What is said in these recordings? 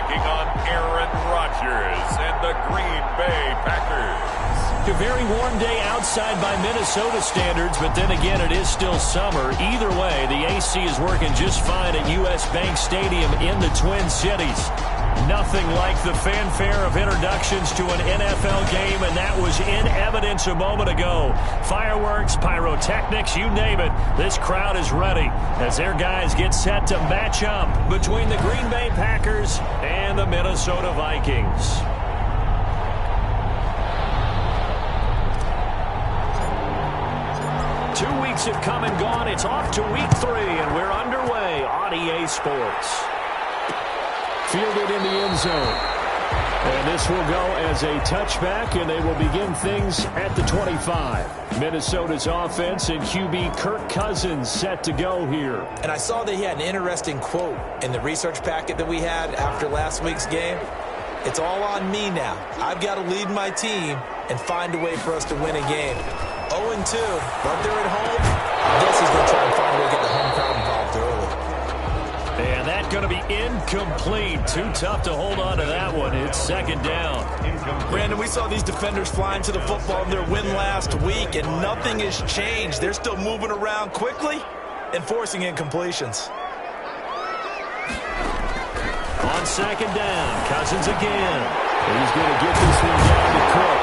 taking on Aaron Rodgers and the Green Bay Packers. A very warm day outside by Minnesota standards, but then again, it is still summer. Either way, the AC is working just fine at U.S. Bank Stadium in the Twin Cities. Nothing like the fanfare of introductions to an NFL game, and that was in evidence a moment ago. Fireworks, pyrotechnics, you name it. This crowd is ready as their guys get set to match up between the Green Bay Packers and the Minnesota Vikings. Two weeks have come and gone. It's off to week 3, and we're underway on EA Sports. Fielded in the end zone. And this will go as a touchback, and they will begin things at the 25. Minnesota's offense and QB Kirk Cousins set to go here. And I saw that he had an interesting quote in the research packet that we had after last week's game. It's all on me now. I've got to lead my team and find a way for us to win a game. 0-2, but they're at home. I guess he's going to try and find a way to get the home crowd involved early. And that's going to be incomplete. Too tough to hold on to that one. It's second down. Brandon, we saw these defenders flying to the football in their win last week, and nothing has changed. They're still moving around quickly and forcing incompletions. On second down, Cousins again. He's going to get this one down to Cook.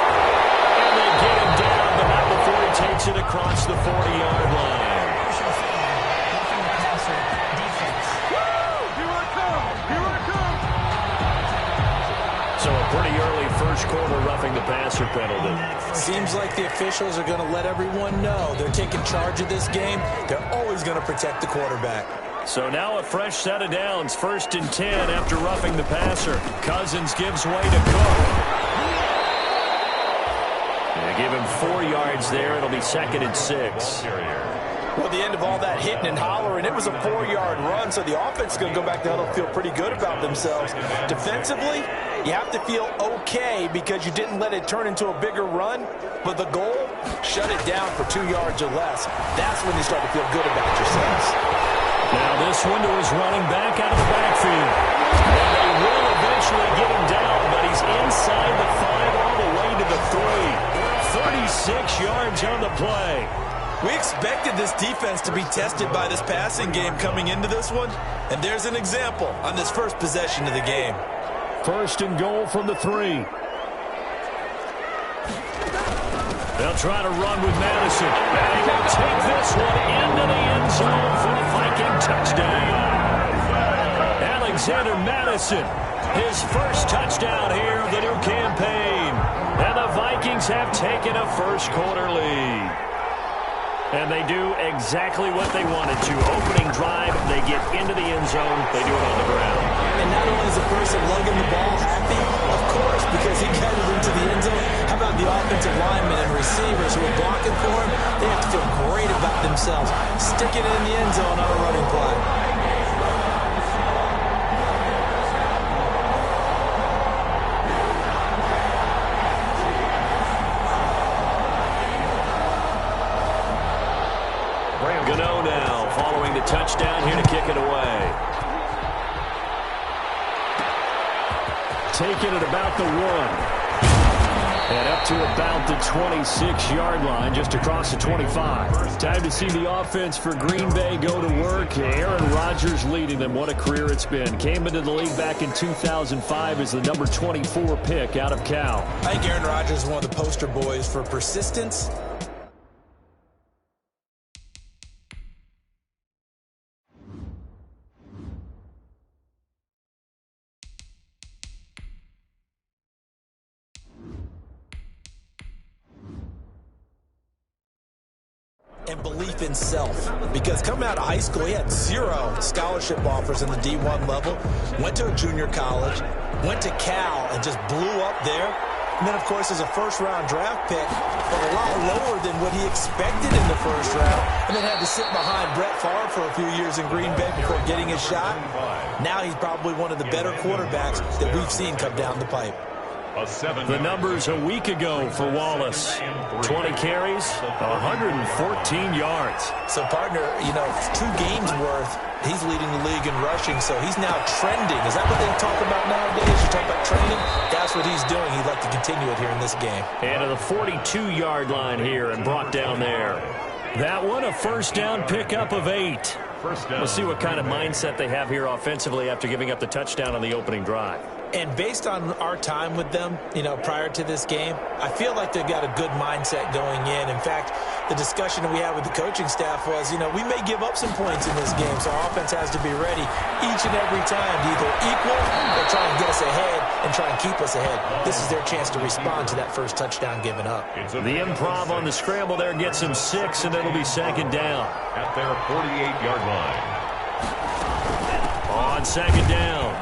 And they get him down, but not before he takes it across the 40-yard line. So a pretty early first quarter roughing the passer penalty. Seems like the officials are going to let everyone know they're taking charge of this game. They're always going to protect the quarterback. So now a fresh set of downs, 1st and 10 after roughing the passer. Cousins gives way to Cook. They give him 4 yards there. It'll be 2nd and 6. Well, the end of all that hitting and hollering, it was a 4-yard run, so the offense is going to go back to huddle and feel pretty good about themselves. Defensively, you have to feel okay because you didn't let it turn into a bigger run, but the goal, shut it down for 2 yards or less. That's when you start to feel good about yourselves. Now this window is running back out of the backfield. And they will eventually get him down, but he's inside the 5 all the way to the 3. 36 yards on the play. We expected this defense to be tested by this passing game coming into this one, and there's an example on this first possession of the game. 1st and goal from the 3. They'll try to run with Madison. And he will take this one into the end zone for the Viking touchdown. Alexander Madison, his first touchdown here of the new campaign. And the Vikings have taken a first quarter lead. And they do exactly what they wanted to. Opening drive, they get into the end zone. They do it on the ground. And not only is the person lugging the ball happy, of course, because he got it into the end zone. How about the offensive linemen and receivers who are blocking for him? They have to feel great about themselves, sticking it in the end zone on a running play. Gano now following the touchdown here to kick it away. Taking it about the 1. And up to about the 26-yard line, just across the 25. Time to see the offense for Green Bay go to work. Aaron Rodgers leading them. What a career it's been. Came into the league back in 2005 as the number 24 pick out of Cal. I think Aaron Rodgers is one of the poster boys for persistence. And belief in self. Because coming out of high school, he had 0 scholarship offers in the D1 level. Went to a junior college. Went to Cal and just blew up there. And then, of course, as a first-round draft pick, but a lot lower than what he expected in the first round. And then had to sit behind Brett Favre for a few years in Green Bay before getting his shot. Now he's probably one of the better quarterbacks that we've seen come down the pipe. The numbers a week ago for Wallace. 20 carries, 114 yards. So, partner, you know, 2 games worth. He's leading the league in rushing, so he's now trending. Is that what they talk about nowadays? training, that's what he's doing. He'd like to continue it here in this game. And to the 42-yard line here and brought down there. That one, a first down pickup of 8. We'll see what kind of mindset they have here offensively after giving up the touchdown on the opening drive. And based on our time with them, prior to this game, I feel like they've got a good mindset going in. In fact, the discussion that we had with the coaching staff was, we may give up some points in this game, so our offense has to be ready each and every time to either equal or try and get us ahead and try and keep us ahead. This is their chance to respond to that first touchdown given up. The improv on the scramble there gets him 6, and it'll be second down. At their 48-yard line. On second down,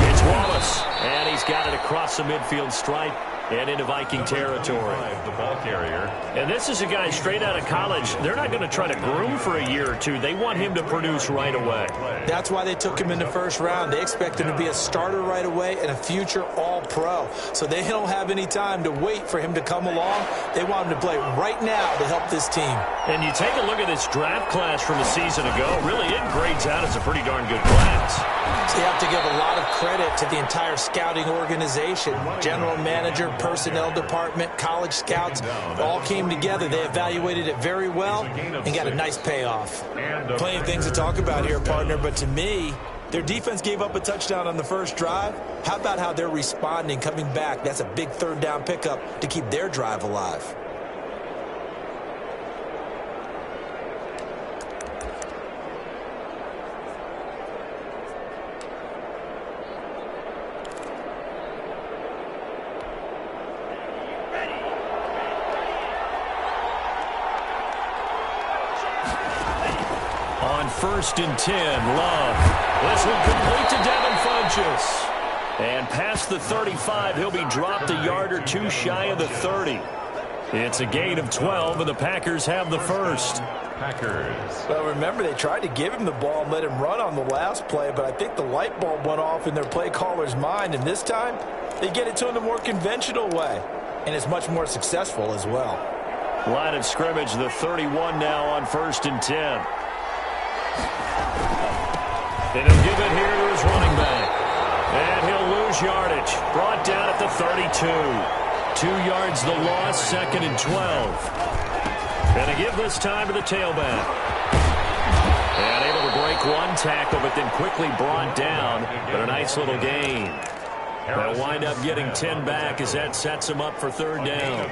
it's Wallace, and he's got it across the midfield stripe and into Viking territory. The ball carrier. And this is a guy straight out of college. They're not going to try to groom for a year or two. They want him to produce right away. That's why they took him in the first round. They expect him to be a starter right away and a future all-pro. So they don't have any time to wait for him to come along. They want him to play right now to help this team. And you take a look at this draft class from a season ago. Really, it grades out as a pretty darn good class. So you have to give a lot of credit to the entire scouting organization. General manager, personnel department, college scouts, all came together. They evaluated it very well and got a nice payoff. Plenty of things to talk about here, partner, but to me, their defense gave up a touchdown on the first drive. How about how they're responding, coming back? That's a big third down pickup to keep their drive alive. First and 10, Love. This one complete to Devin Funchess. And past the 35, he'll be dropped a yard or two shy of the 30. It's a gain of 12, and the Packers have the first. Packers. Well, remember, they tried to give him the ball and let him run on the last play, but I think the light bulb went off in their play caller's mind, and this time, they get it to him the more conventional way, and it's much more successful as well. Line of scrimmage, the 31 now on first and 10. And he'll give it here to his running back. And he'll lose yardage. Brought down at the 32. 2 yards the loss, second and 12. And to give this time to the tailback. And able to break one tackle, but then quickly brought down. But a nice little gain. They'll wind up getting 10 back as that sets them up for third down.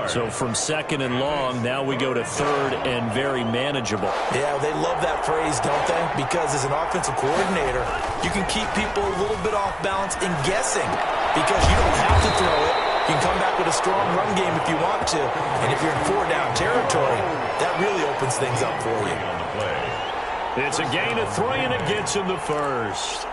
So from second and long, now we go to third and very manageable. Yeah, they love that phrase, don't they? Because as an offensive coordinator, you can keep people a little bit off balance and guessing because you don't have to throw it. You can come back with a strong run game if you want to. And if you're in 4-down territory, that really opens things up for you. It's a gain of 3, and it gets him the first.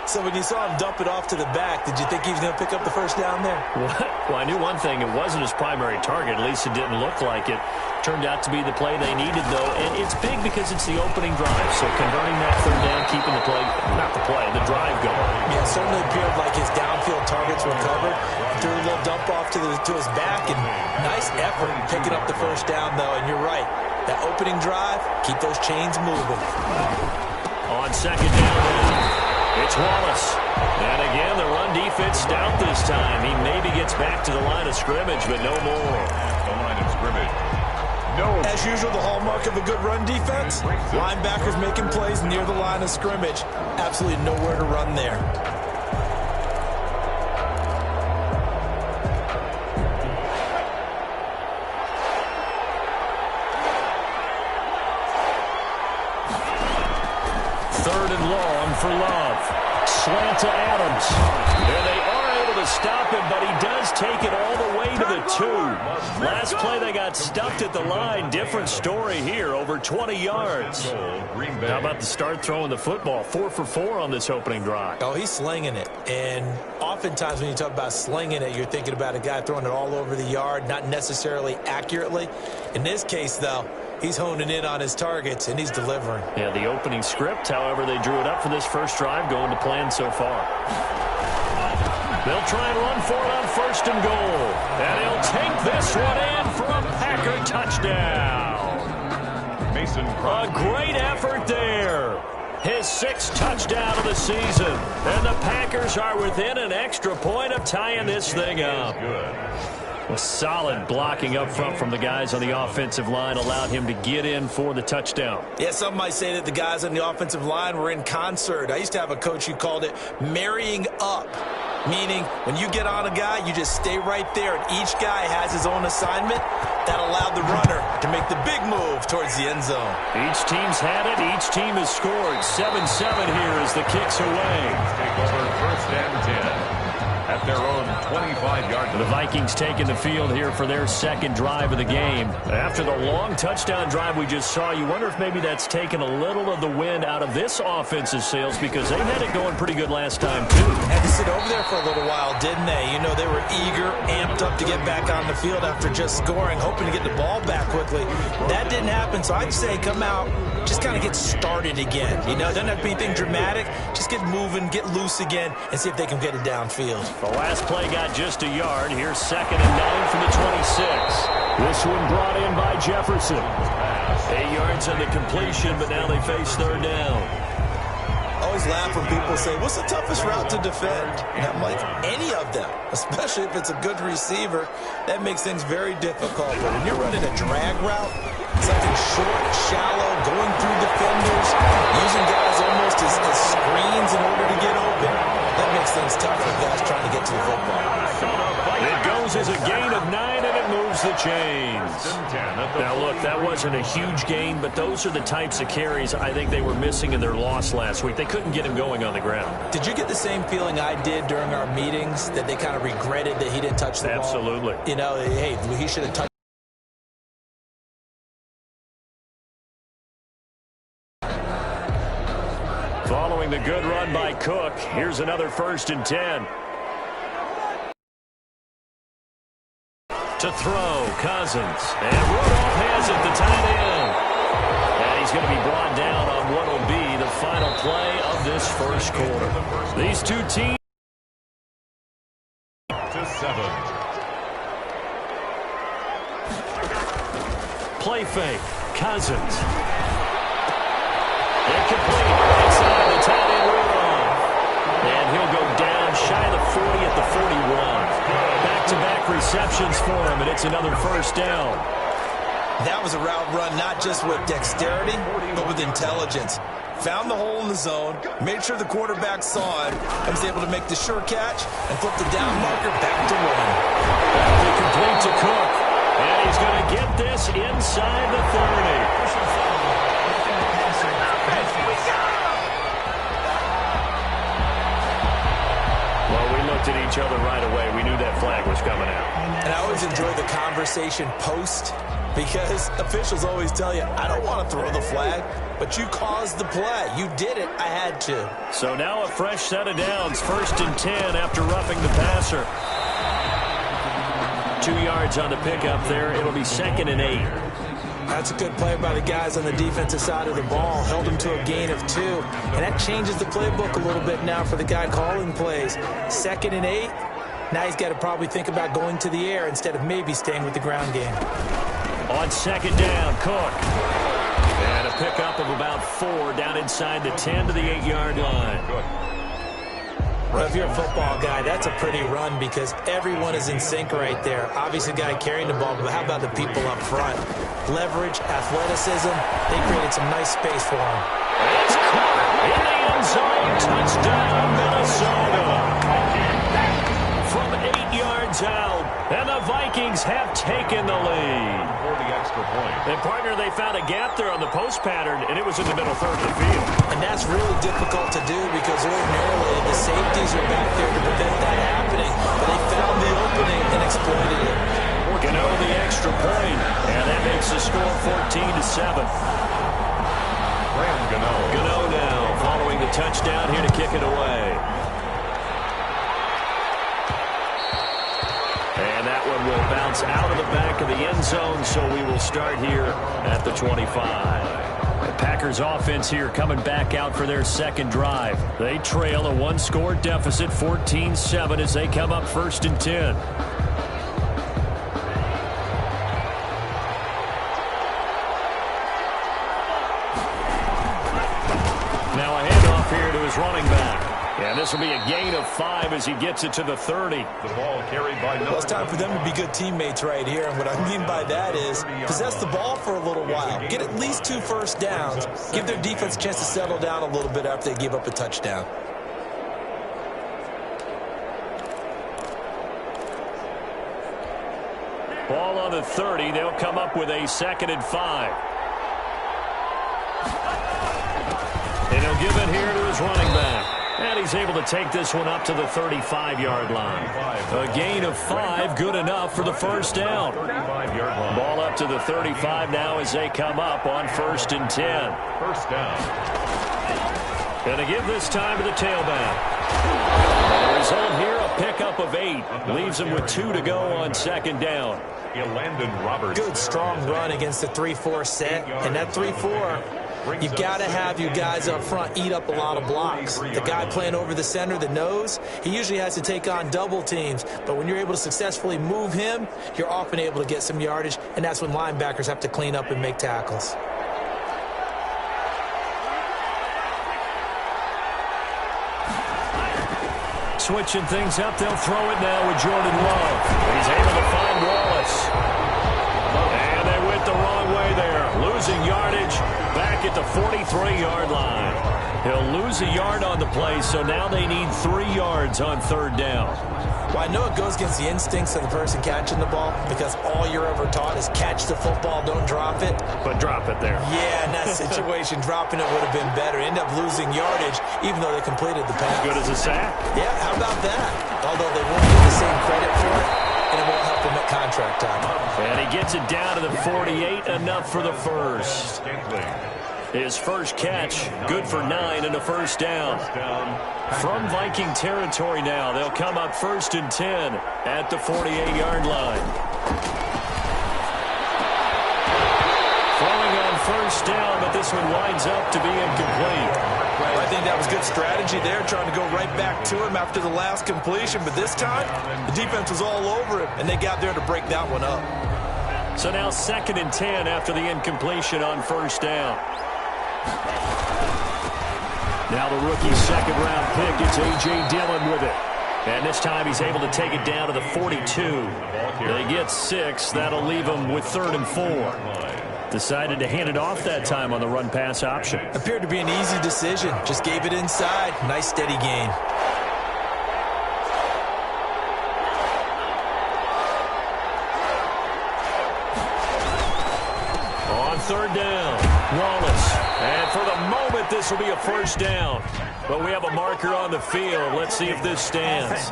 So when you saw him dump it off to the back, did you think he was going to pick up the first down there? Well, I knew one thing. It wasn't his primary target. At least it didn't look like it. Turned out to be the play they needed, though. And it's big because it's the opening drive. So converting that third down, keeping the play, not the play, the drive going. Yeah, it certainly appeared like his downfield targets were covered. Threw a little dump off to his back. And nice effort picking up the first down, though. And you're right. That opening drive, keep those chains moving. On second down, it's Wallace. And again, the run defense stout this time. He maybe gets back to the line of scrimmage, but no more. The line of scrimmage. No. As usual, the hallmark of a good run defense, linebackers making plays near the line of scrimmage. Absolutely nowhere to run there. Third and long for Love. Slant to Adams. And they are able to stop him, but he does take it all the way to the 2. Last play, they got stuffed at the line. Different story here, over 20 yards. How about the start throwing the football? 4 for 4 on this opening drive. Oh, he's slinging it. And oftentimes when you talk about slinging it, you're thinking about a guy throwing it all over the yard, not necessarily accurately. In this case, though, he's honing in on his targets, and he's delivering. Yeah, the opening script, however, they drew it up for this first drive, going to plan so far. They'll try and run for it on first and goal. And he'll take this one in for a Packer touchdown. Mason Crosby. A great effort there. His 6th touchdown of the season. And the Packers are within an extra point of tying this thing up. A solid blocking up front from the guys on the offensive line allowed him to get in for the touchdown. Yeah, some might say that the guys on the offensive line were in concert. I used to have a coach who called it marrying up, meaning when you get on a guy, you just stay right there, and each guy has his own assignment. That allowed the runner to make the big move towards the end zone. Each team's had it. Each team has scored. 7-7 here as the kick's away. Take over 1st and 10. At their own 25-yard line. The Vikings taking the field here for their 2nd drive of the game. After the long touchdown drive we just saw, you wonder if maybe that's taken a little of the wind out of this offense's sails because they had it going pretty good last time, too. Had to sit over there for a little while, didn't they? You know, they were eager, amped up to get back on the field after just scoring, hoping to get the ball back quickly. That didn't happen, so I'd say come out, just kind of get started again. You know, doesn't have to be anything dramatic. Just get moving, get loose again, and see if they can get it downfield. The last play got just a yard. Here's 2nd and 9 from the 26. This one brought in by Jefferson. 8 yards on the completion, but now they face 3rd down. I always laugh when people say, what's the toughest route to defend? And I'm like, any of them, especially if it's a good receiver. That makes things very difficult. But when you're running a drag route, something short, shallow, going through defenders, using guys almost as screens in order to get open, that makes things tough for guys trying to get to the football. It goes as a gain of 9, and it moves the chains. Now, look, that wasn't a huge gain, but those are the types of carries I think they were missing in their loss last week. They couldn't get him going on the ground. Did you get the same feeling I did during our meetings, that they kind of regretted that he didn't touch the ball? Absolutely. You know, hey, he should have touched. Following the good run by Cook, here's another 1st and 10. To throw, Cousins. And Rudolph has it, the tight end. And he's going to be brought down on what will be the final play of this 1st quarter. These two teams. To 7. Play fake, Cousins. Incomplete. Inside the tight end, Rudolph. And he'll go down shy of the 40 at the 41. Back-to-back receptions for him, and it's another 1st down. That was a route run not just with dexterity, but with intelligence. Found the hole in the zone, made sure the quarterback saw it, and was able to make the sure catch and flip the down marker back to one. That'll be complete to Cook. And he's going to get this inside the 30. At each other right away. We knew that flag was coming out. And I always enjoy the conversation post, because officials always tell you, I don't want to throw the flag, but you caused the play. You did it. I had to. So now a fresh set of downs. 1st and 10 after roughing the passer. 2 yards on the pickup there. It'll be 2nd and 8. That's a good play by the guys on the defensive side of the ball. Held him to a gain of 2. And that changes the playbook a little bit now for the guy calling plays. 2nd and 8. Now he's got to probably think about going to the air instead of maybe staying with the ground game. On 2nd down, Cook. And a pickup of about 4 down inside the 10 to the 8-yard line. Well, if you're a football guy, that's a pretty run because everyone is in sync right there. Obviously, the guy carrying the ball, but how about the people up front? Leverage, athleticism, they created some nice space for him. It's caught in the end zone. Touchdown, Minnesota. From 8 yards out, and the Vikings have taken the lead. For the extra point. And, partner, they found a gap there on the post pattern, and it was in the middle third of the field. And that's really difficult to do because ordinarily the safeties are back there to prevent that happening. But they found the opening and exploited it. Gano the extra point, and that makes the score 14-7. Gano now following the touchdown here to kick it away. And that one will bounce out of the back of the end zone, so we will start here at the 25. The Packers offense here coming back out for their 2nd drive. They trail a 1-score deficit, 14-7, as they come up 1st and 10. Now This will be a gain of 5 as he gets it to the 30. The ball carried by Well, it's time for them to be good teammates right here. And what I mean by that is possess the ball for a little while. Get at least 2 first downs. Give their defense a chance to settle down a little bit after they give up a touchdown. Ball on the 30. They'll come up with a 2nd and 5. And he'll give it here to his running back. And he's able to take this one up to the 35-yard line. A gain of 5, good enough for the first down. Ball up to the 35 now as they come up on 1st and 10. First down. Going to give this time to the tailback. The result here, a pickup of 8. Leaves him with 2 to go on 2nd down. Good, strong run against the 3-4 set. And that 3-4, you've got to have your guys up front eat up a lot of blocks. The guy playing over the center, the nose, he usually has to take on double teams. But when you're able to successfully move him, you're often able to get some yardage. And that's when linebackers have to clean up and make tackles. Switching things up, they'll throw it now with Jordan Love. He's able to find Wallace. And they went the wrong way there. Losing yardage back at the 43-yard line. He'll lose a yard on the play, so now they need 3 yards on 3rd down. Well, I know it goes against the instincts of the person catching the ball because all you're ever taught is catch the football, don't drop it. But drop it there. Yeah, in that situation, dropping it would have been better. End up losing yardage even though they completed the pass. Good as a sack. Yeah, how about that? Although they won't get the same credit for it, and it won't help them at contract time. And he gets it down to the 48, enough for the first. His first catch, good for 9 and a first down. From Viking territory now, they'll come up 1st and 10 at the 48-yard line. Throwing on 1st down, but this one winds up to be incomplete. I think that was good strategy there, trying to go right back to him after the last completion. But this time, the defense was all over him, and they got there to break that one up. So now 2nd and 10 after the incompletion on 1st down. Now the rookie 2nd-round pick, it's A.J. Dillon with it. And this time he's able to take it down to the 42. They get 6. That'll leave him with 3rd and 4. Decided to hand it off that time on the run-pass option. Appeared to be an easy decision. Just gave it inside. Nice, steady gain. On 3rd down, Wallace. And for the moment, this will be a first down. But we have a marker on the field. Let's see if this stands.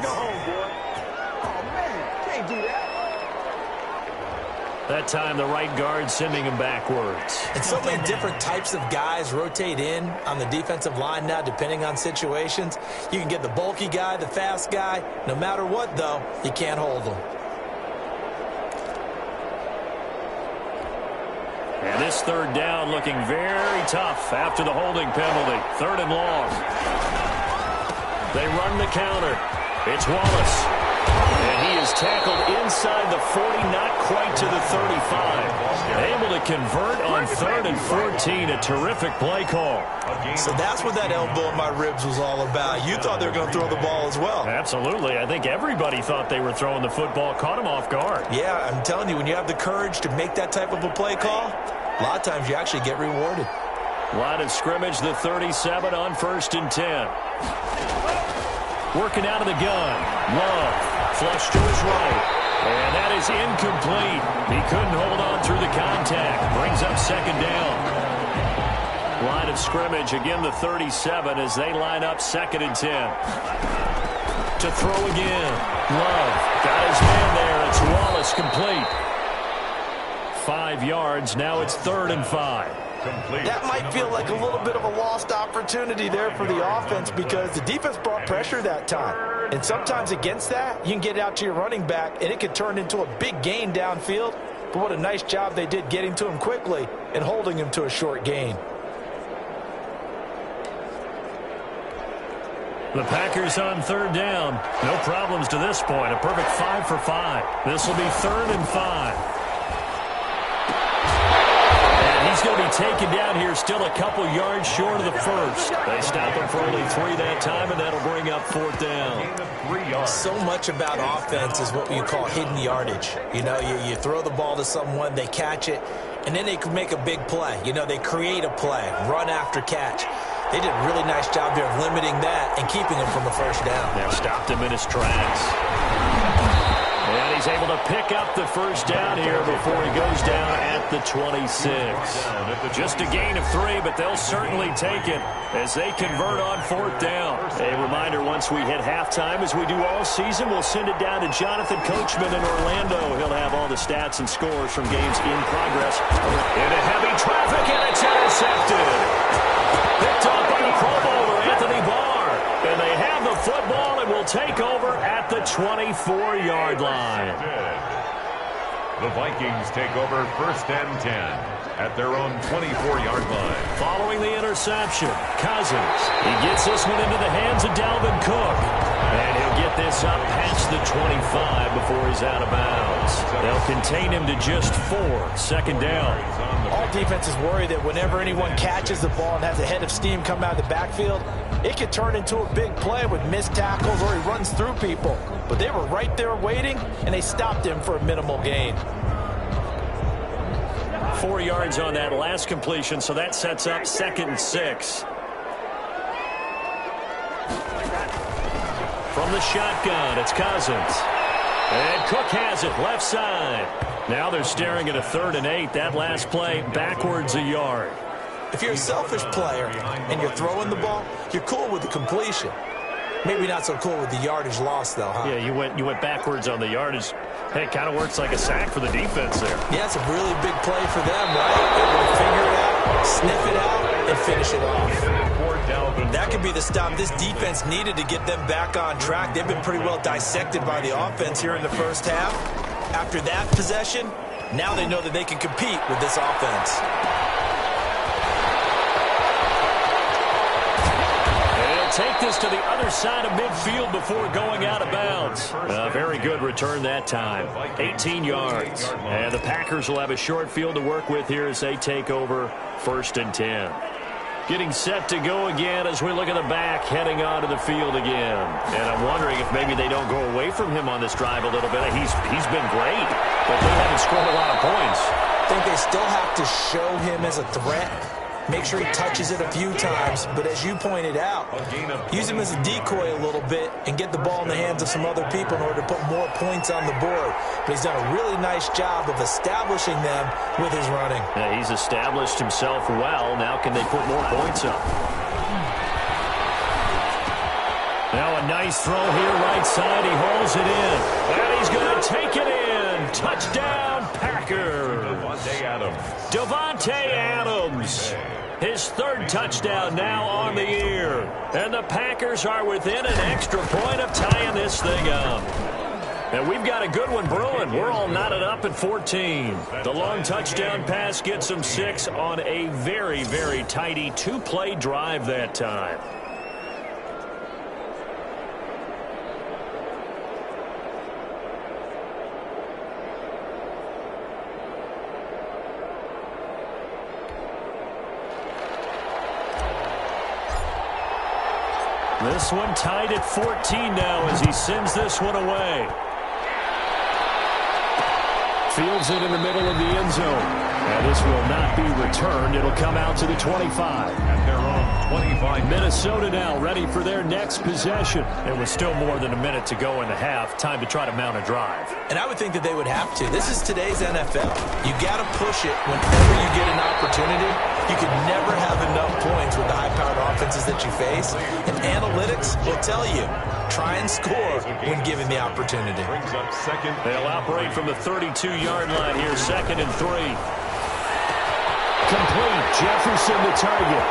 That time, the right guard sending him backwards. And so many different types of guys rotate in on the defensive line now, depending on situations. You can get the bulky guy, the fast guy. No matter what, though, you can't hold them. And this 3rd down looking very tough after the holding penalty. 3rd and long. They run the counter. It's Wallace. And he is tackled inside the 40, not quite to the 35. Able to convert on 3rd and 14. A terrific play call. So that's what that elbow in my ribs was all about. You thought they were going to throw the ball as well. Absolutely. I think everybody thought they were throwing the football. Caught him off guard. Yeah, I'm telling you, when you have the courage to make that type of a play call, a lot of times you actually get rewarded. Line of scrimmage, the 37 on 1st and 10. Working out of the gun. Love. Flush to his right. And that is incomplete. He couldn't hold on through the contact. Brings up 2nd down. Line of scrimmage, again the 37 as they line up 2nd and 10. To throw again. Love. Got his man there. It's Wallace complete. 5 yards. Now it's 3rd and 5. That might feel like a little bit of a lost opportunity there for the offense because the defense brought pressure that time. And sometimes against that, you can get it out to your running back, and it could turn into a big gain downfield. But what a nice job they did getting to him quickly and holding him to a short gain. The Packers on 3rd down. No problems to this point. A perfect 5 for 5. This will be 3rd and 5. He's going to be taken down here, still a couple yards short of the first. They stop him for only 3 that time, and that'll bring up 4th down. So much about offense is what you call hidden yardage. You know, you throw the ball to someone, they catch it, and then they can make a big play. You know, they create a play, run after catch. They did a really nice job there of limiting that and keeping him from a first down. They've stopped him in his tracks. And he's able to pick up the first down here before he goes down at the 26. Just a gain of 3, but they'll certainly take it as they convert on 4th down. A reminder, once we hit halftime, as we do all season, we'll send it down to Jonathan Coachman in Orlando. He'll have all the stats and scores from games in progress. Into heavy traffic, and it's intercepted. Picked off by the Pro Bowler, Anthony Barr. And they have the football and will take over at the 24-yard line. The Vikings take over 1st and 10 at their own 24-yard line. Following the interception, Cousins. He gets this one into the hands of Dalvin Cook. And he'll get this up past the 25 before he's out of bounds. They'll contain him to just 4, 2nd down. All defenses worry that whenever anyone catches the ball and has a head of steam come out of the backfield, it could turn into a big play with missed tackles or he runs through people. But they were right there waiting, and they stopped him for a minimal gain. 4 yards on that last completion, so that sets up 2nd and 6. From the shotgun, it's Cousins. And Cook has it, left side. Now they're staring at a 3rd and 8. That last play, backwards a yard. If you're a selfish player and you're throwing the ball, you're cool with the completion. Maybe not so cool with the yardage loss, though, huh? Yeah, you went backwards on the yardage. Hey, it kind of works like a sack for the defense there. Yeah, it's a really big play for them, right? Able to figure it out, sniff it out, and finish it off. That could be the stop this defense needed to get them back on track. They've been pretty well dissected by the offense here in the first half. After that possession, now they know that they can compete with this offense. Take this to the other side of midfield before going out of bounds. A very good return that time. 18 yards. And the Packers will have a short field to work with here as they take over 1st and 10. Getting set to go again as we look at the back heading onto the field again. And I'm wondering if maybe they don't go away from him on this drive a little bit. He's been great, but they haven't scored a lot of points. I think they still have to show him as a threat. Make sure he touches it a few times, but as you pointed out, use him as a decoy a little bit and get the ball in the hands of some other people in order to put more points on the board. But he's done a really nice job of establishing them with his running. Yeah, he's established himself well. Now can they put more points up? Now a nice throw here, right side. He hauls it in. And he's going to take it in. Touchdown, Packers. Davante Adams. His 3rd touchdown now on the year. And the Packers are within an extra point of tying this thing up. And we've got a good one brewing. We're all knotted up at 14. The long touchdown pass gets them 6 on a very, very tidy 2-play drive that time. This one tied at 14 now as he sends this one away. Fields it in the middle of the end zone. And this will not be returned. It'll come out to the 25. At their own 25. Minnesota now ready for their next possession. It was still more than a minute to go in the half. Time to try to mount a drive. And I would think that they would have to. This is today's NFL. You got to push it whenever you get an opportunity. You can never have enough points with the high-powered offenses that you face. And analytics will tell you, try and score when given the opportunity. Brings up 2nd. They'll operate from the 32-yard line here, 2nd and 3. Complete. Jefferson the target.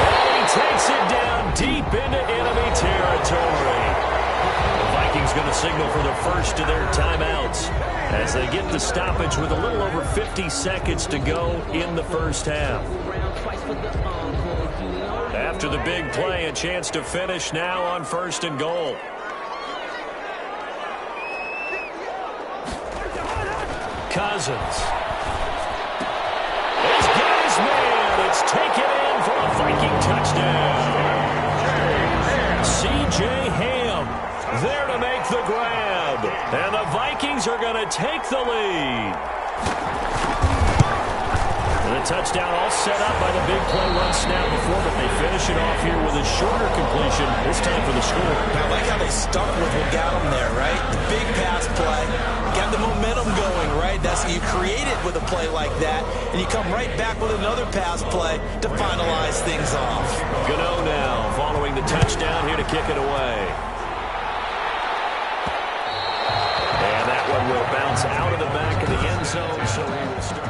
And he takes it down deep into enemy territory. The Vikings going to signal for the first of their timeouts as they get the stoppage with a little over 50 seconds to go in the first half. After the big play, a chance to finish now on 1st and goal. Cousins. He's got his man. It's taken in for a Viking touchdown. C.J. Ham there to make the grab. And the Vikings are going to take the lead. The touchdown all set up by the big play run snap before, but they finish it off here with a shorter completion, this time for the score. I like how they stuck with what got them there, right? The big pass play, got the momentum going, right? That's you create it with a play like that, and you come right back with another pass play to finalize things off. Gano now following the touchdown here to kick it away. And that one will bounce out of the back of the end zone, so we will start.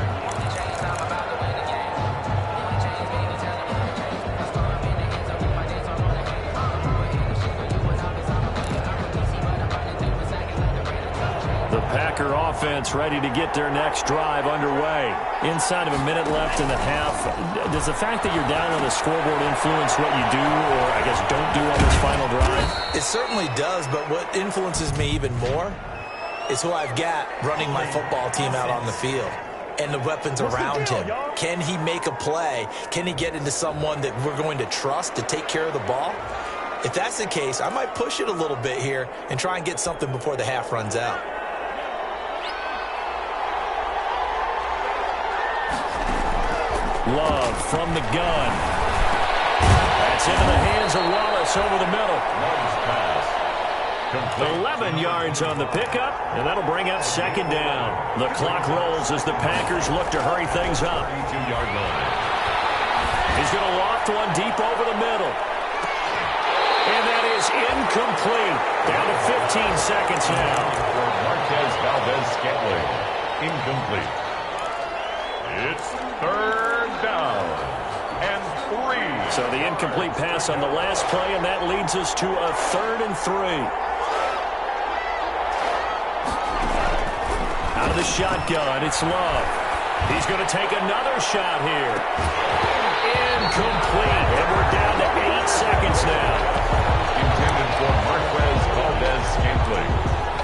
Packer offense ready to get their next drive underway. Inside of a minute left in the half. Does the fact that you're down on the scoreboard influence what you do, or I guess don't do on this final drive? It certainly does, but what influences me even more is who I've got running my football team out on the field and the weapons around him. Can he make a play? Can he get into someone that we're going to trust to take care of the ball? If that's the case, I might push it a little bit here and try and get something before the half runs out. Love from the gun. That's into the hands of Wallace over the middle. 11 yards on the pickup, and that'll bring up second down. The clock rolls as the Packers look to hurry things up. 32-yard line. He's going to loft one deep over the middle. And that is incomplete. Down to 15 seconds now. For Marquez Valdez-Scantling. Incomplete. It's third down and 3. So the incomplete pass on the last play, and that leads us to a 3rd and 3. Out of the shotgun, it's Love. He's going to take another shot here. Incomplete, and we're down to 8 seconds now. Intended for Marquez Valdez-Scantling.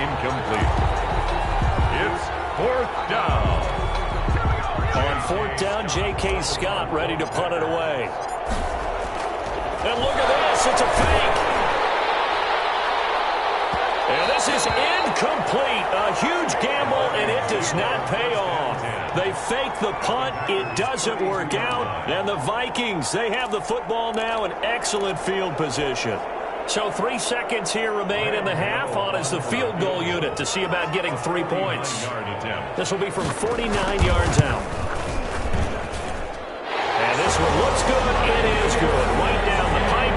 Incomplete. It's 4th down. On 4th down, J.K. Scott ready to punt it away. And look at this, it's a fake. And this is incomplete. A huge gamble, and it does not pay off. They fake the punt, it doesn't work out. And the Vikings, they have the football now in excellent field position. So 3 seconds here remain in the half on as the field goal unit to see about getting 3 points. This will be from 49 yards out. And this one looks good. It is good. Right down the pipe.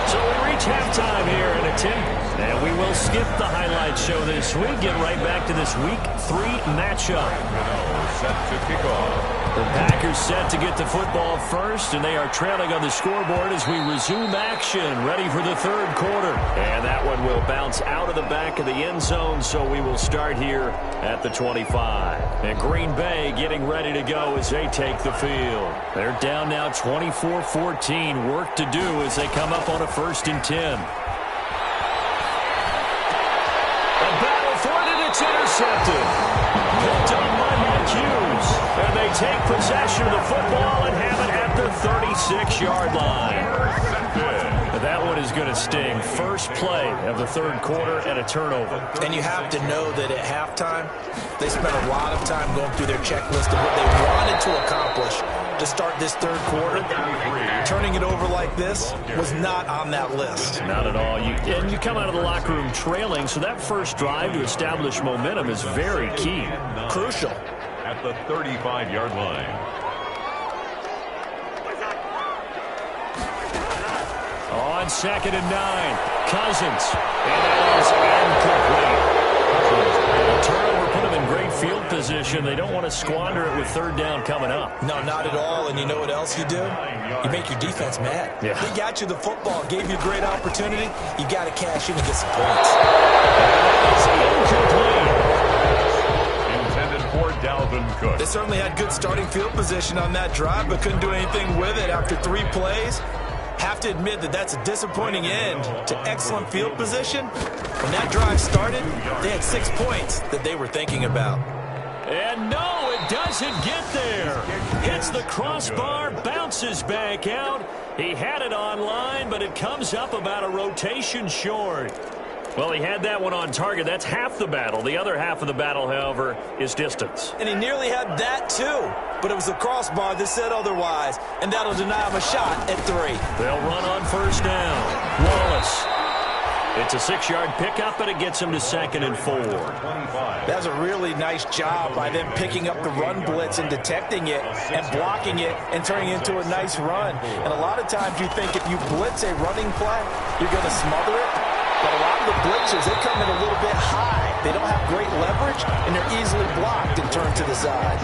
So we reach halftime here in a 10. And we will skip the highlight show this week. Get right back to this Week 3 matchup. Set to kick off. The Packers set to get the football first, and they are trailing on the scoreboard as we resume action, ready for the 3rd quarter. And that one will bounce out of the back of the end zone, so we will start here at the 25. And Green Bay getting ready to go as they take the field. They're down now 24-14. Work to do as they come up on a 1st and 10. A battle for it, and it's intercepted. Picked up by Mike Hughes. And they take possession of the football and have it at the 36-yard line. But that one is going to sting. First play of the 3rd quarter and a turnover. And you have to know that at halftime, they spent a lot of time going through their checklist of what they wanted to accomplish to start this 3rd quarter. Turning it over like this was not on that list. Not at all. And you come out of the locker room trailing, so that first drive to establish momentum is very key. Crucial. At the 35-yard line. On 2nd and 9, Cousins. And that is incomplete. A turnover put them in great field position. They don't want to squander it with 3rd down coming up. No, not at all. And you know what else you do? You make your defense mad. Yeah. He got you the football, gave you a great opportunity. You got to cash in and get some points. It's incomplete. Cook. They certainly had good starting field position on that drive, but couldn't do anything with it after 3 plays. Have to admit that that's a disappointing end to excellent field position. When that drive started, they had 6 points that they were thinking about. And no, it doesn't get there. Hits the crossbar, bounces back out. He had it online, but it comes up about a rotation short. Well, he had that one on target. That's half the battle. The other half of the battle, however, is distance. And he nearly had that, too. But it was the crossbar that said otherwise. And that'll deny him a shot at 3. They'll run on first down. Wallace. It's a 6-yard pickup, and it gets him to 2nd and 4. That's a really nice job by them picking up the run blitz and detecting it and blocking it and turning it into a nice run. And a lot of times you think if you blitz a running play, you're going to smother it. But a lot of the blitzers, they come in a little bit high. They don't have great leverage, and they're easily blocked and turned to the side.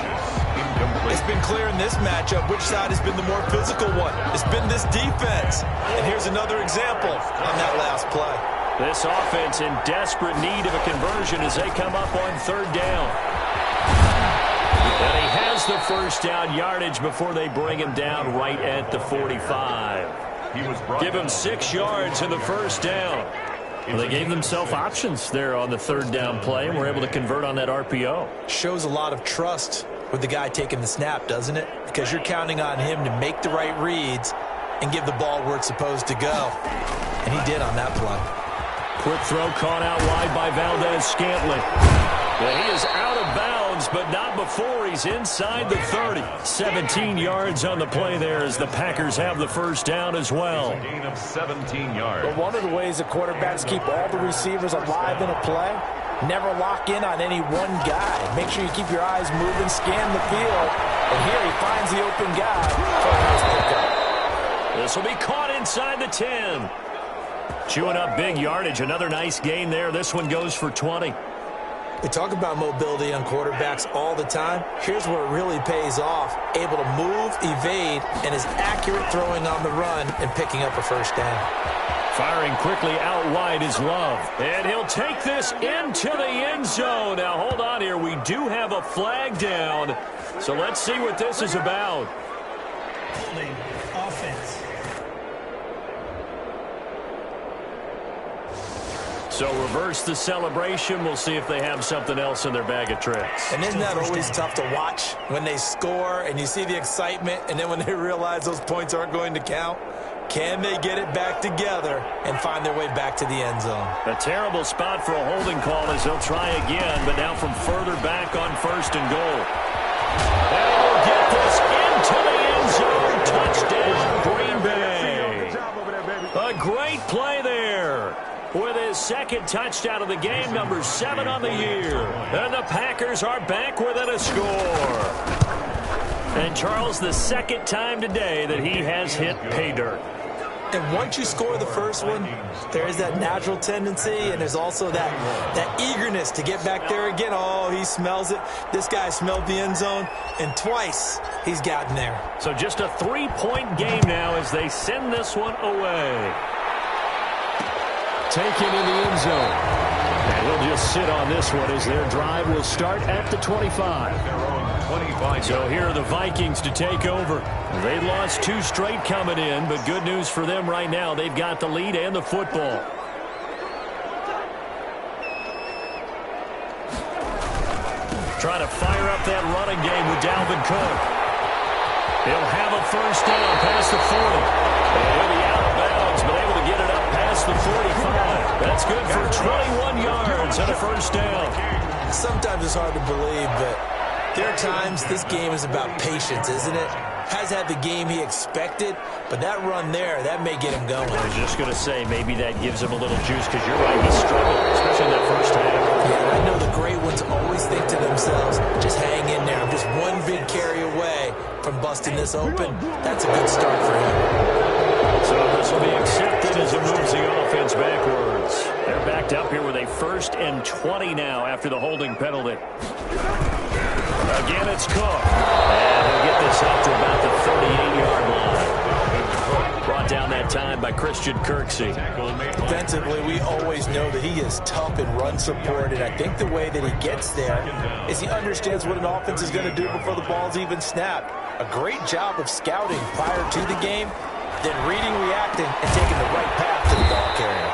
It's been clear in this matchup which side has been the more physical one. It's been this defense. And here's another example on that last play. This offense in desperate need of a conversion as they come up on 3rd down. And he has the first down yardage before they bring him down right at the 45. Give him 6 yards in the first down. Well, they gave themselves options there on the 3rd down play and were able to convert on that RPO. Shows a lot of trust with the guy taking the snap, doesn't it? Because you're counting on him to make the right reads and give the ball where it's supposed to go. And he did on that play. Quick throw caught out wide by Valdez-Scantling. Well, he is out of bounds, but not before he's inside the 30. 17 yards on the play there as the Packers have the first down as well. A gain of 17 yards. But one of the ways that quarterbacks keep all the receivers alive in a play, never lock in on any one guy. Make sure you keep your eyes moving, scan the field. And here he finds the open guy for a nice pickup. This will be caught inside the 10. Chewing up big yardage. Another nice gain there. This one goes for 20. We talk about mobility on quarterbacks all the time. Here's where it really pays off. Able to move, evade, and is accurate throwing on the run and picking up a first down. Firing quickly out wide is Love. And he'll take this into the end zone. Now, hold on here. We do have a flag down. So let's see what this is about. Holding offense. So reverse the celebration. We'll see if they have something else in their bag of tricks. And isn't that always tough to watch when they score and you see the excitement and then when they realize those points aren't going to count? Can they get it back together and find their way back to the end zone? A terrible spot for a holding call as they'll try again, but now from further back on 1st and goal. And we'll get this into the end zone. Touchdown, Green Bay. A great play there. With his 2nd touchdown of the game, number 7 on the year. And the Packers are back within a score. And Charles, the 2nd time today that he has hit pay dirt. And once you score the first one, there is that natural tendency, and there's also that eagerness to get back there again. Oh, he smells it. This guy smelled the end zone, and twice he's gotten there. So just a 3-point game now as they send this one away. Taken in the end zone. And he'll just sit on this one as their drive will start at the 25. So here are the Vikings to take over. They lost 2 straight coming in, but good news for them right now. They've got the lead and the football. Trying to fire up that running game with Dalvin Cook. He'll have a first down past the 40. And he'll be out of bounds, but able to get it up past the 45. That's good for 21 yards and a first down. Sometimes it's hard to believe, but there are times this game is about patience, isn't it? Has had the game he expected, but that run there, that may get him going. I was just going to say, maybe that gives him a little juice, because you're right, he struggled, especially in that first half. Yeah, I know the great ones always think to themselves, just hang in there. I'm just one big carry away from busting this open. That's a good start for him. So this will be accepted as it moves the offense backwards. They're backed up here with a 1st and 20 now after the holding penalty. Again, it's Cook. And he'll get this up to about the 38-yard line. Brought down that time by Christian Kirksey. Defensively, we always know that he is tough in run support, and I think the way that he gets there is he understands what an offense is going to do before the ball's even snapped. A great job of scouting prior to the game, then reading, reacting, and taking the right path to the ball carrier.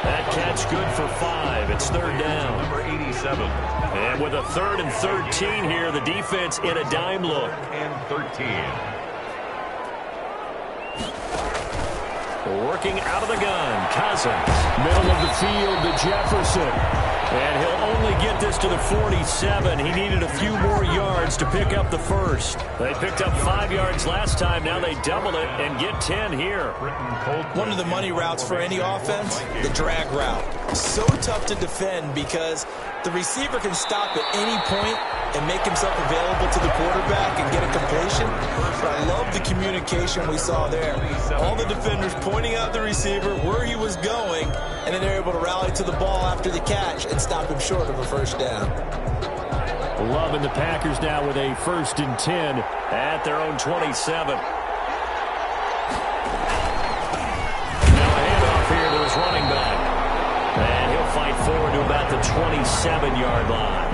That catch good for 5. It's third down. Number 87. And with a 3rd and 13 here, the defense in a dime look. And 13. Working out of the gun, Cousins. Middle of the field to Jefferson. And he'll only get this to the 47. He needed a few more yards to pick up the first. They picked up 5 yards last time. Now they double it and get 10 here. One of the money routes for any offense, the drag route. So tough to defend because the receiver can stop at any point and make himself available to the quarterback and get a completion. But I love the communication we saw there. All the defenders pointing out the receiver where he was going, and then they're able to rally to the ball after the catch and stop him short of a first down. Loving the Packers now with a 1st and 10 at their own 27. Now a handoff here to his running back. And he'll fight forward to about the 27-yard line.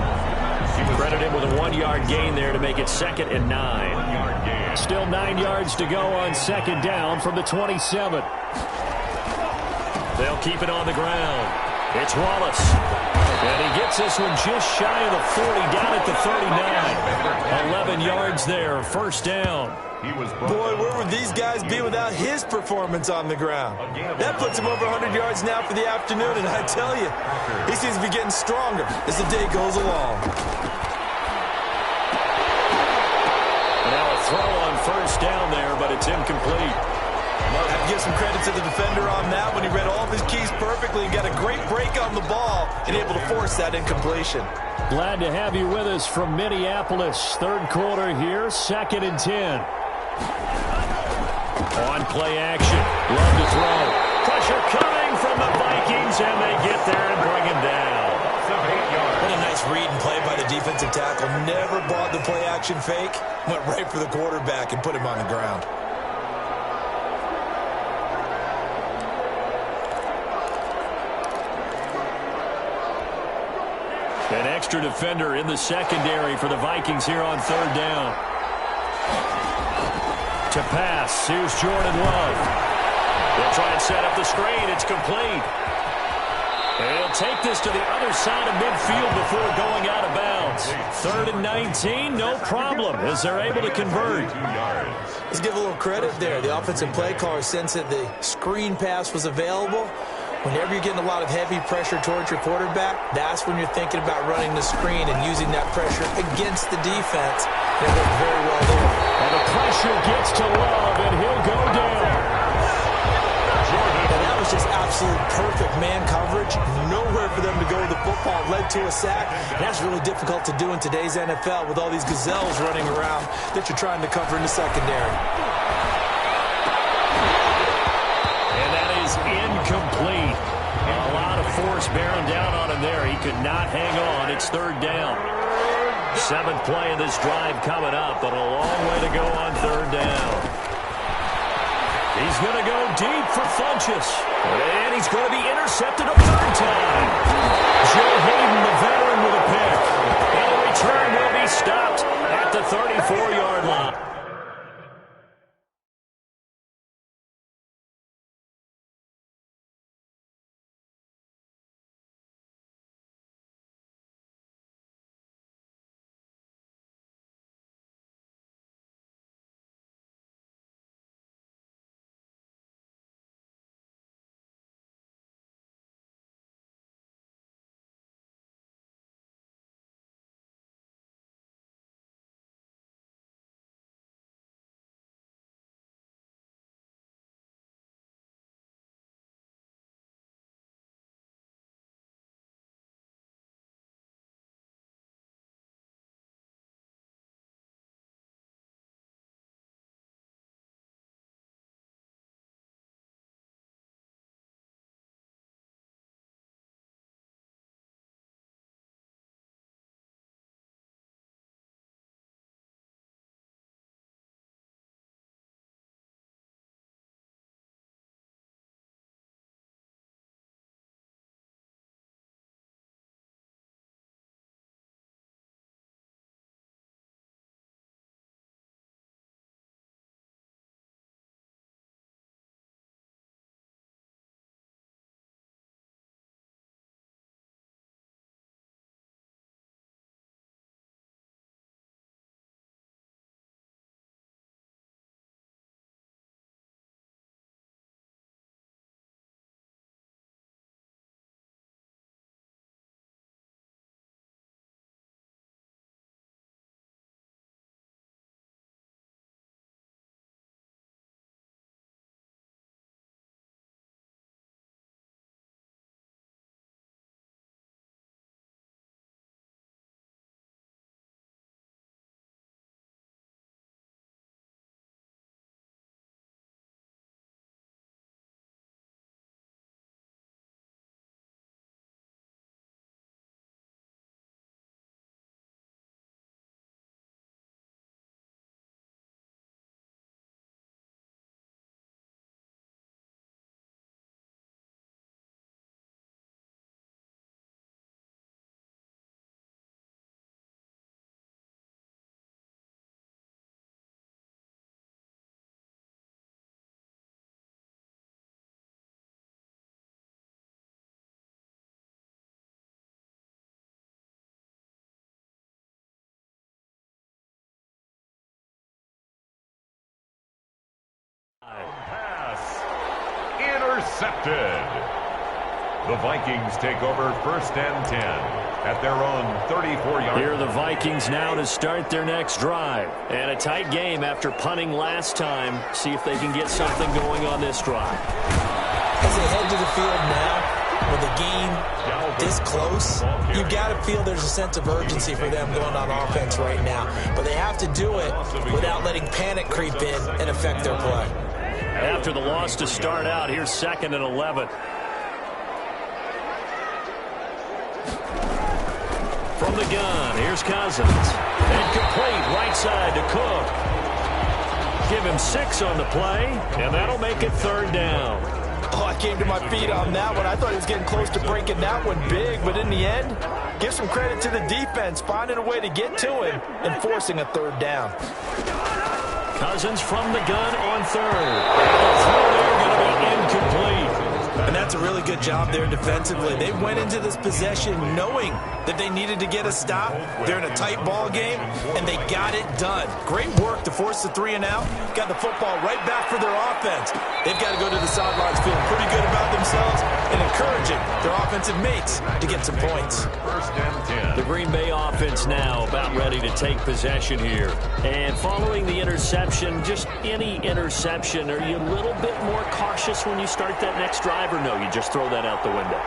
Credit him with a 1-yard gain there to make it 2nd and 9. Still 9 yards to go on 2nd down from the 27. They'll keep it on the ground. It's Wallace. And he gets this one just shy of the 40, down at the 39. 11 yards there, first down. Boy, where would these guys be without his performance on the ground? That puts him over 100 yards now for the afternoon, and I tell you, he seems to be getting stronger as the day goes along. Now a throw on first down there, but it's incomplete. Well, I give some credit to the defender on that when he read all of his keys perfectly and got a great break on the ball and able to force that incompletion. Glad to have you with us from Minneapolis. Third quarter here, 2nd and 10. On play action. Love to throw. Pressure coming from the Vikings, and they get there and bring him down. What a nice read and play by the defensive tackle. Never bought the play action fake. Went right for the quarterback and put him on the ground. An extra defender in the secondary for the Vikings here on 3rd down. To pass, here's Jordan Love. They'll try and set up the screen. It's complete. And he'll take this to the other side of midfield before going out of bounds. 3rd and 19, no problem, as they're able to convert. Let's give a little credit there. The offensive play caller sensed that the screen pass was available. Whenever you're getting a lot of heavy pressure towards your quarterback, that's when you're thinking about running the screen and using that pressure against the defense. They worked very well there. And the pressure gets to Love, and he'll go down. And that was just absolute perfect man coverage. Nowhere for them to go with the football. Led to a sack. And that's really difficult to do in today's NFL with all these gazelles running around that you're trying to cover in the secondary. Incomplete. A lot of force bearing down on him there. He could not hang on. It's 3rd down. 7th play of this drive coming up, but a long way to go on 3rd down. He's going to go deep for Funchess. And he's going to be intercepted a 3rd time. Joe Hayden, the veteran, with a pick. And the return will be stopped at the 34-yard line. intercepted. The Vikings take over first and 10 at their own 34-yard. Here are the Vikings now to start their next drive. And a tight game after punting last time. See if they can get something going on this drive. As they head to the field now, with the game this close, you've got to feel there's a sense of urgency for them going on offense right now. But they have to do it without letting panic creep in and affect their play. After the loss to start out, here's 2nd and 11. From the gun, here's Cousins. Incomplete, right side to Cook. Give him 6 on the play, and that'll make it 3rd down. Oh, I came to my feet on that one. I thought he was getting close to breaking that one big, but in the end, give some credit to the defense, finding a way to get to him and forcing a 3rd down. Cousins from the gun on 3rd. And the throw there going to be incomplete. And that's a really good job there defensively. They went into this possession knowing that they needed to get a stop. They're in a tight ball game, and they got it done. Great work to force the 3 and out. Got the football right back for their offense. They've got to go to the sidelines feeling pretty good about themselves and encouraging their offensive mates to get some points. First and 10. The Green Bay offense now about ready to take possession here. And following the interception, just any interception, are you a little bit more cautious when you start that next drive, or no, you just throw that out the window?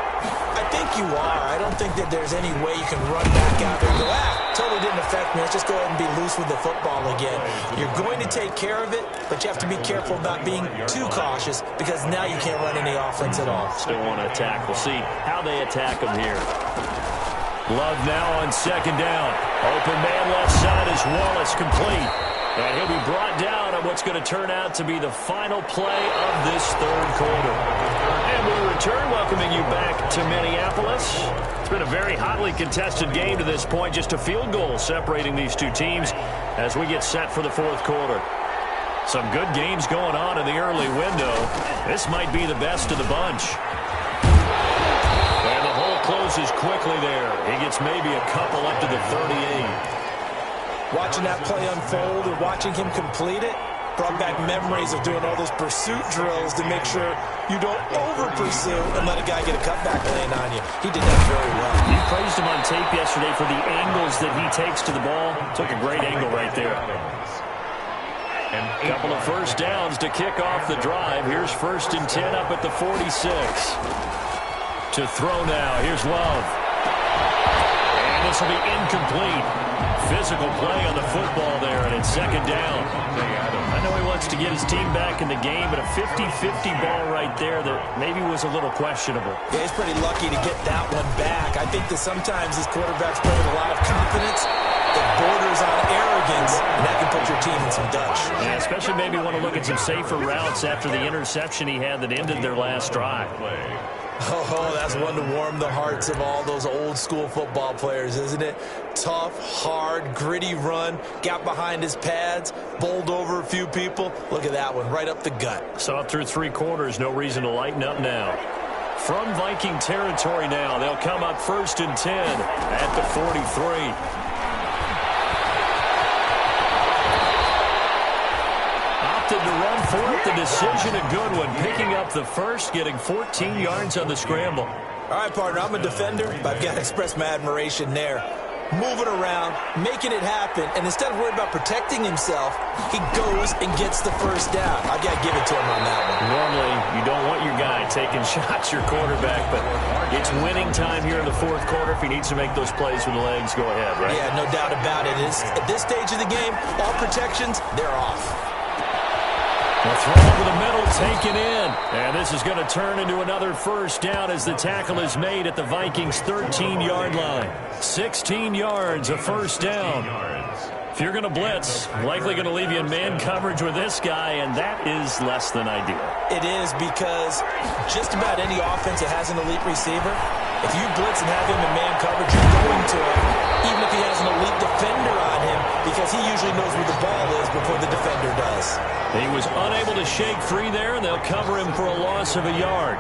I think you are. I don't think that there's any way you can run back out there and go, totally didn't affect me. Let's just go ahead and be loose with the football again. You're going to take care of it, but you have to be careful about being too cautious because now you can't run any offense at all. Still want to attack. We'll see how they attack them here. Love now on 2nd down. Open man left side is Wallace, complete. And he'll be brought down on what's going to turn out to be the final play of this 3rd quarter. And we return, welcoming you back to Minneapolis. It's been a very hotly contested game to this point. Just a field goal separating these two teams as we get set for the 4th quarter. Some good games going on in the early window. This might be the best of the bunch. And the hole closes quickly there. He gets maybe a couple up to the 38. Watching that play unfold and watching him complete it brought back memories of doing all those pursuit drills to make sure you don't over-pursue and let a guy get a cutback laying on you. He did that very well. You praised him on tape yesterday for the angles that he takes to the ball. Took a great angle right there. A couple of first downs to kick off the drive. Here's 1st and 10 up at the 46. To throw now. Here's Love. And this will be incomplete. Physical play on the football there, and it's 2nd down. I know he wants to get his team back in the game, but a 50-50 ball right there that maybe was a little questionable. Yeah, he's pretty lucky to get that one back. I think that sometimes these quarterbacks play with a lot of confidence that borders on arrogance, and that can put your team in some Dutch. Yeah, especially maybe want to look at some safer routes after the interception he had that ended their last drive. Oh, that's one to warm the hearts of all those old-school football players, isn't it? Tough, hard, gritty run, got behind his pads, bowled over a few people. Look at that one, right up the gut. So up through 3 quarters, no reason to lighten up now. From Viking territory now, they'll come up 1st and 10 at the 43. To run for it, the decision a good one, picking up the first, getting 14 yards on the scramble. All right, partner, I'm a defender, but I've got to express my admiration there. Moving around, making it happen, and instead of worrying about protecting himself, he goes and gets the first down. I've got to give it to him on that one. Normally, you don't want your guy taking shots, your quarterback, but it's winning time here in the 4th quarter. If he needs to make those plays with the legs, go ahead, right? Yeah, no doubt about it. At this stage of the game, all protections, they're off. The throw over the middle, taken in. And this is going to turn into another first down as the tackle is made at the Vikings' 13-yard line. 16 yards, a first down. If you're going to blitz, likely going to leave you in man coverage with this guy, and that is less than ideal. It is, because just about any offense that has an elite receiver, if you blitz and have him in man coverage, you're going to him, even if he has an elite defender on him, because he usually knows where the ball is before the defender does. He was unable to shake free there, and they'll cover him for a loss of a yard.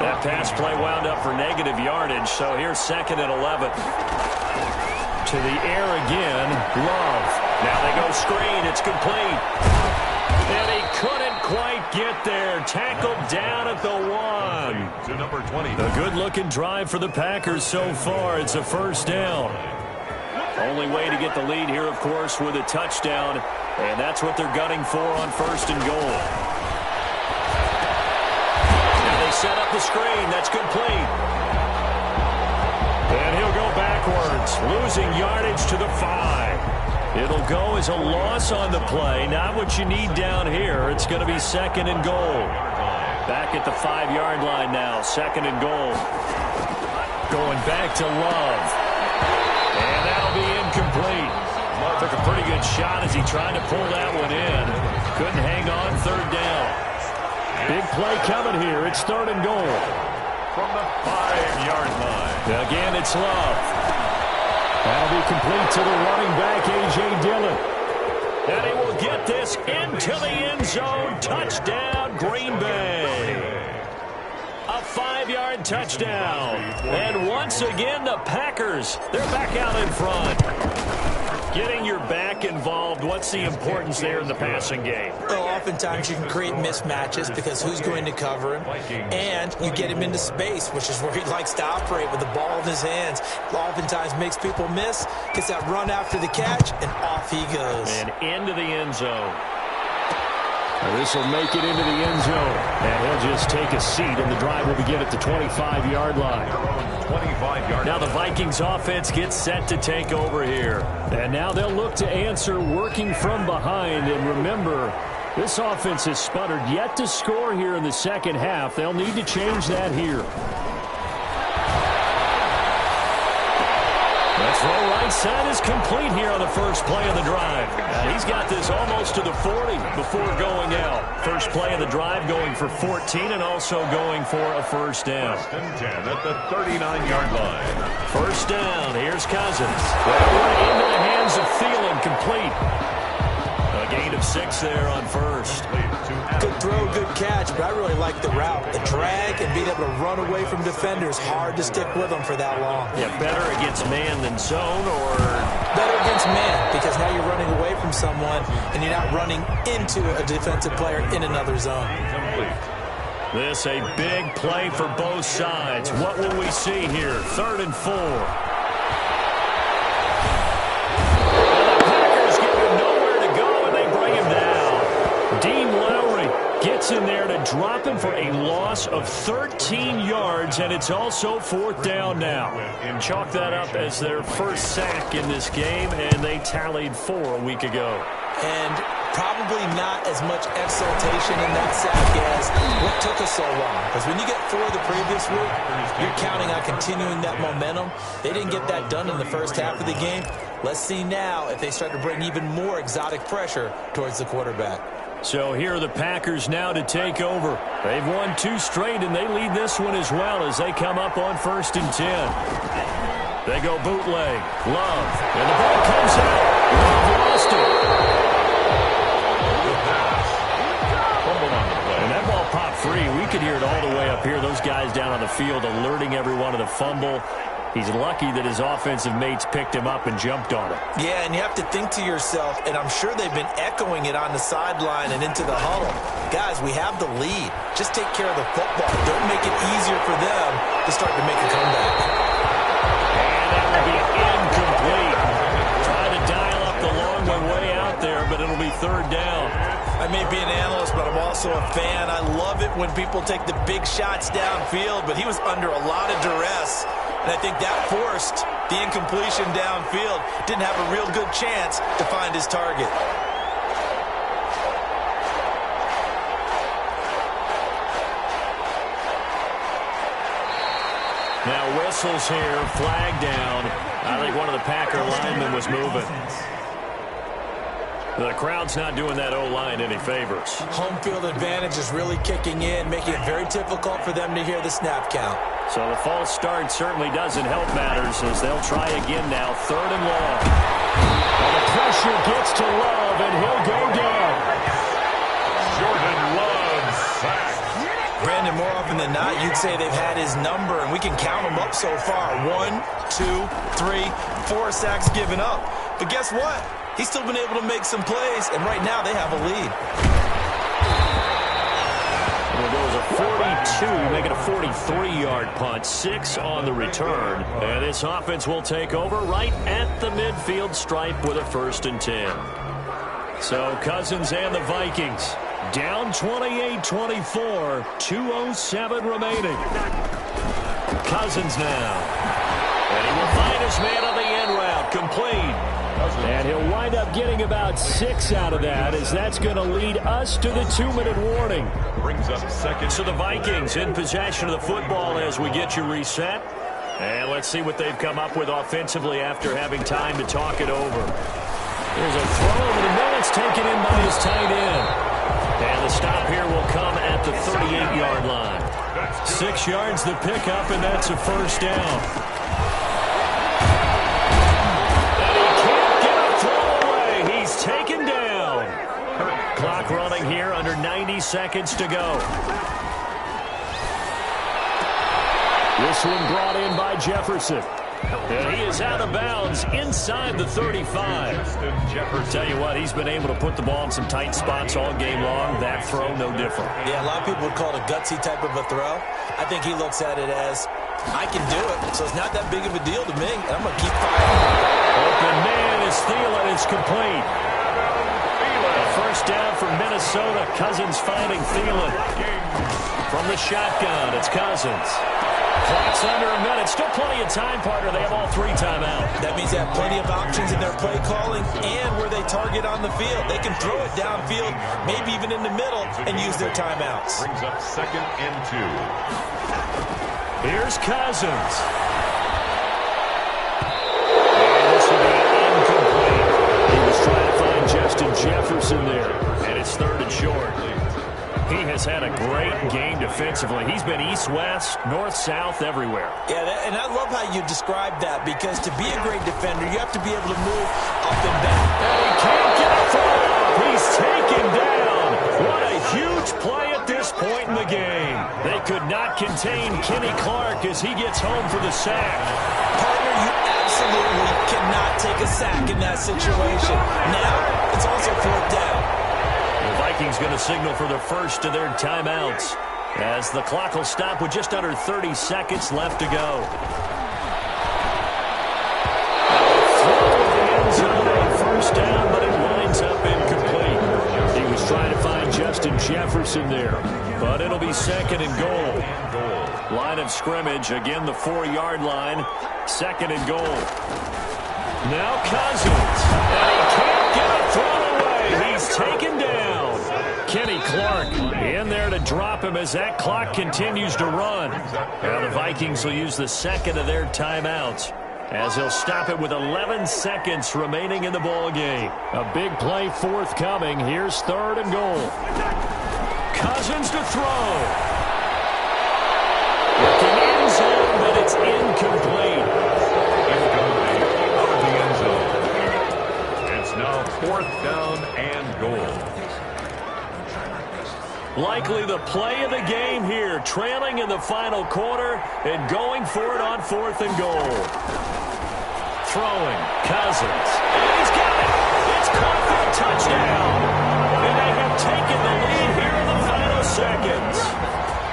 That pass play wound up for negative yardage, so here's 2nd and 11. To the air again, Love. Now they go screen, it's complete. And he couldn't quite get there. Tackled down at the 1. To number 20. A good-looking drive for the Packers so far. It's a first down. Only way to get the lead here, of course, with a touchdown, and that's what they're gunning for on first and goal. Now they set up the screen. That's complete. And he'll go backwards, losing yardage to the 5. It'll go as a loss on the play. Not what you need down here. It's going to be second and goal. Back at the 5-yard line now, second and goal. Going back to Love. And that'll be incomplete. Took a pretty good shot as he tried to pull that one in. Couldn't hang on, third down. Big play coming here. It's third and goal. From the 5-yard line. Again, it's Love. That'll be complete to the running back, A.J. Dillon. And he will get this into the end zone. Touchdown, Green Bay. A 5-yard touchdown. And once again, the Packers, they're back out in front. Getting your back involved, what's the importance there in the passing game? Well, oftentimes you can create mismatches because who's going to cover him, and you get him into space, which is where he likes to operate with the ball in his hands. Oftentimes makes people miss, gets that run after the catch, and off he goes. And into the end zone. This will make it into the end zone. And he'll just take a seat, and the drive will begin at the 25-yard line. 25-yard. Now the Vikings offense gets set to take over here. And now they'll look to answer working from behind. And remember, this offense has sputtered yet to score here in the second half. They'll need to change that here. That throw right side is complete here on the first play of the drive. He's got this almost to the 40 before going out. First play of the drive going for 14 and also going for a first down. First and 10 at the 39-yard line. First down. Here's Cousins. Into the hands of Thielen, complete. A gain of 6 there on first. Good throw, good catch, but I really like the route. The drag and being able to run away from defenders. Hard to stick with them for that long. Yeah, better against man than zone, or? Better against man, because now you're running away from someone and you're not running into a defensive player in another zone. This a big play for both sides. What will we see here? Third and 4. Gets in there to drop him for a loss of 13 yards, and it's also fourth down now. And chalk that up as their first sack in this game, and they tallied 4 a week ago. And probably not as much exultation in that sack as what took us so long. Because when you get 4 the previous week, you're counting on continuing that momentum. They didn't get that done in the first half of the game. Let's see now if they start to bring even more exotic pressure towards the quarterback. So here are the Packers now to take over. They've won 2 straight, and they lead this one as well as they come up on first and 10. They go bootleg. Love. And the ball comes out. Love lost it. And that ball popped free. We could hear it all the way up here. Those guys down on the field alerting everyone of the fumble. He's lucky that his offensive mates picked him up and jumped on it. Yeah, and you have to think to yourself, and I'm sure they've been echoing it on the sideline and into the huddle. Guys, we have the lead. Just take care of the football. Don't make it easier for them to start to make a comeback. And that will be incomplete. Try to dial up the long one way out there, but it'll be third down. I may be an analyst, but I'm also a fan. I love it when people take the big shots downfield, but he was under a lot of duress. And I think that forced the incompletion downfield. Didn't have a real good chance to find his target. Now whistles here, flag down. I think one of the Packer linemen was moving. The crowd's not doing that O-line any favors. Home field advantage is really kicking in, making it very difficult for them to hear the snap count. So the false start certainly doesn't help matters as they'll try again now, third and long. And the pressure gets to Love, and he'll go down. Jordan Love sacked. Brandon, more often than not, you'd say they've had his number, and we can count them up so far. 1, 2, 3, 4 sacks given up. But guess what? He's still been able to make some plays, and right now they have a lead. 2, make it a 43-yard punt, 6 on the return. And this offense will take over right at the midfield stripe with a 1st and 10. So Cousins and the Vikings down 28-24, 2:07 remaining. Cousins now. And he will find his man on the end route, complete. And he'll wind up getting about 6 out of that, as that's going to lead us to the 2-minute warning. Brings up second. So the Vikings in possession of the football as we get you reset. And let's see what they've come up with offensively after having time to talk it over. There's a throw over the middle. It's taken in by his tight end. And the stop here will come at the 38-yard line. 6 yards the pickup, and that's a 1st down. And he can't get a throw away. He's taken down. Clock running here, under 90 seconds to go. This one brought in by Jefferson. And he is out of bounds inside the 35. Tell you what, he's been able to put the ball in some tight spots all game long. That throw, no different. Yeah, a lot of people would call it a gutsy type of a throw. I think he looks at it as, I can do it, so it's not that big of a deal to me, and I'm going to keep firing. Open man is Thielen. It's complete. A 1st down for Minnesota. Cousins finding Thielen. From the shotgun, it's Cousins. Clock's under a minute. Still plenty of time, partner. They have all 3 timeouts. That means they have plenty of options in their play calling and where they target on the field. They can throw it downfield, maybe even in the middle, and use their timeouts. Brings up 2nd and 2. Here's Cousins. And this will be incomplete. He was trying to find Justin Jefferson there, and it's 3rd and short. He has had a great game defensively. He's been east-west, north-south, everywhere. Yeah, and I love how you describe that, because to be a great defender, you have to be able to move up and back. And he can't get a throw off. He's taken down. What a huge play at this point in the game. They could not contain Kenny Clark as he gets home for the sack. Partner, you absolutely cannot take a sack in that situation. Now, it's also 4th down. The Vikings going to signal for the first of their timeouts as the clock will stop with just under 30 seconds left to go. First down, but it winds up incomplete. He was trying to find Justin Jefferson there, but it'll be 2nd and goal. Line of scrimmage, again the 4-yard line, 2nd and goal. Now Cousins, and he can't get a throw away. He's taken down. Kenny Clark in there to drop him as that clock continues to run. Now the Vikings will use the 2nd of their timeouts as they'll stop it with 11 seconds remaining in the ball game. A big play forthcoming. Here's 3rd and goal. Cousins to throw. Looking end zone, but it's incomplete. Out of the end zone. It's now 4th down and goal. Likely the play of the game here, trailing in the final quarter and going for it on 4th and goal. Throwing, Cousins, and he's got it. It's caught for a touchdown. And they have taken the lead here in the final seconds.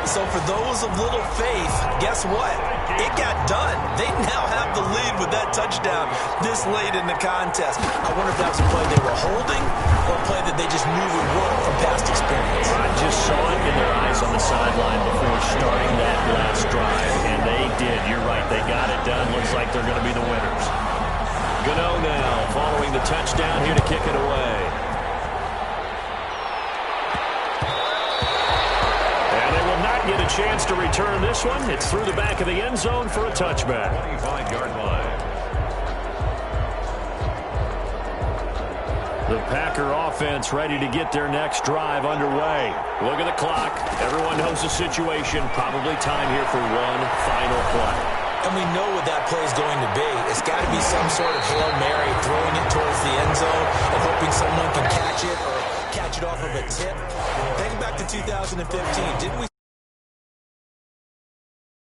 So for those of little faith, guess what? It got done. They now have the lead with that touchdown this late in the contest. I wonder if that was a play they were holding or a play that they just knew would work from past experience. I just saw it in their eyes on the sideline before starting that last drive, and they did. You're right. They got it done. Looks like they're going to be the winners. Gano now following the touchdown here to kick it away. Get a chance to return this one. It's through the back of the end zone for a touchback. 25-yard line. The Packer offense ready to get their next drive underway. Look at the clock. Everyone knows the situation. Probably time here for one final play. And we know what that play is going to be. It's got to be some sort of Hail Mary, throwing it towards the end zone and hoping someone can catch it or catch it off of a tip. Think back to 2015. Didn't we